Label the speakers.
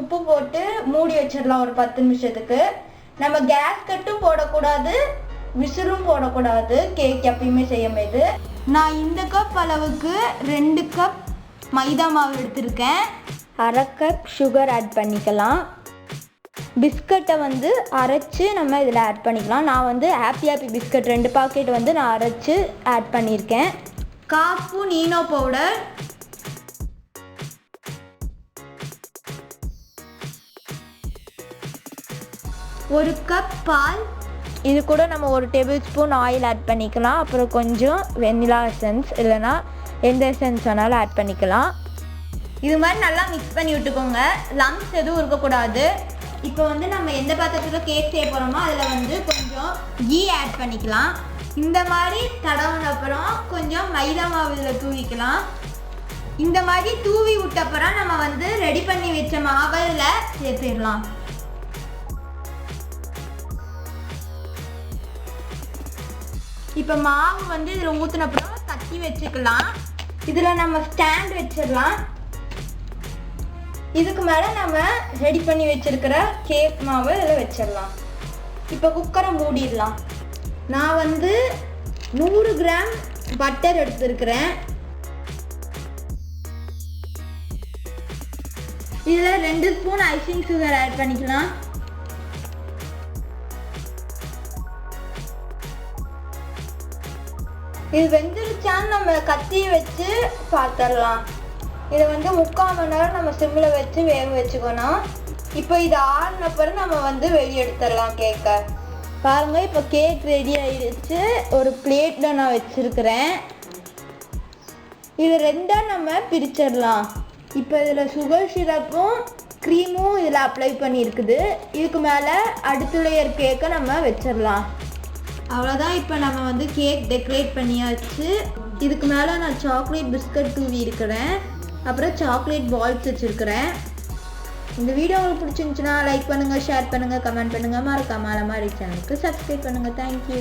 Speaker 1: உப்பு போட்டு மூடி வச்சிடலாம் ஒரு 10 நிமிஷத்துக்கு. நம்ம கேஸ் கட்டும் போடக்கூடாது, விசிலும் போடக்கூடாது கேக் எப்பயுமே செய்யும்போது. நான் இந்த கப் அளவுக்கு 2 கப் மைதா மாவு எடுத்திருக்கேன். 1/2 கப் சுகர் ஆட் பண்ணிக்கலாம். பிஸ்கட்டை வந்து அரைச்சி நம்ம இதில் ஆட் பண்ணிக்கலாம். நான் வந்து ஹாப்பி பிஸ்கட் 2 பாக்கெட் வந்து நான் அரைச்சி ஆட் பண்ணியிருக்கேன். 1/4 ஸ்பூன் ஈனோ பவுடர், 1 கப் பால், இது கூட நம்ம 1 டேபிள் ஸ்பூன் ஆயில் ஆட் பண்ணிக்கலாம். அப்புறம் கொஞ்சம் வெண்ணிலா எசன்ஸ், இல்லைனா எந்த எசன்ஸ் வேணாலும் ஆட் பண்ணிக்கலாம். இது மாதிரி நல்லா மிக்ஸ் பண்ணி விட்டுக்கோங்க, லம்ஸ் எதுவும் இருக்கக்கூடாது. இப்போ வந்து நம்ம எந்த பாத்திரத்தில் கேக் செய்ய போகிறோமோ அதில் வந்து கொஞ்சம் கீ ஆட் பண்ணிக்கலாம். இந்த மாதிரி தடவின அப்புறம் கொஞ்சம் மைதா மாவு இதில் தூவிக்கலாம். இந்த மாதிரி தூவி விட்ட அப்புறம் நம்ம வந்து ரெடி பண்ணி வச்ச மாவை இதில் சேர்த்துடலாம். இப்போ மாவு வந்து இதில் ஊற்றின அப்புறம் தட்டி வச்சுக்கலாம். இதில் நம்ம ஸ்டாண்ட் வச்சிடலாம். இதுக்கு மேலே நம்ம ரெடி பண்ணி வச்சிருக்கிற கேக் மாவை இதில் வச்சிடலாம். இப்போ குக்கரை மூடிடலாம். நான் வந்து 100 கிராம் பட்டர் எடுத்துருக்கிறேன். இதில் 2 ஸ்பூன் ஐசிங் சுகர் ஆட் பண்ணிக்கலாம். இது வெந்துருச்சான்னு நம்ம கத்தியை வச்சு பார்த்துடலாம். இதை வந்து 3/4 மணி நேரம் நம்ம சிம்மில் வச்சு வேக வச்சுக்கணும். இப்போ இது ஆறின பிறகு நம்ம வந்து வெளியே எடுத்துடலாம் கேக்கை. பாருங்கள், இப்போ கேக் ரெடி ஆகிடுச்சு. ஒரு பிளேட்டில் நான் வச்சுருக்கிறேன். இது 2ஆக நம்ம பிரிச்சிடலாம். இப்போ இதில் சுகர் சிரப்பும் க்ரீமும் இதில் அப்ளை பண்ணியிருக்குது. இதுக்கு மேலே அடுத்த லேயர் கேக்கை நம்ம வச்சிடலாம். அவ்வளோதான். இப்போ நம்ம வந்து கேக் டெக்கரேட் பண்ணியாச்சு. இதுக்கு மேலே நான் சாக்லேட் பிஸ்கட் தூவி இருக்கிறேன். அப்புறம் சாக்லேட் பால்ஸ் வச்சுருக்கிறேன். இந்த வீடியோ உங்களுக்கு பிடிச்சிருந்துச்சுன்னா லைக் பண்ணுங்கள், ஷேர் பண்ணுங்கள், கமெண்ட் பண்ணுங்கள். மறக்காம அலமாரி சேனலுக்கு சப்ஸ்கிரைப் பண்ணுங்கள். தேங்க்யூ.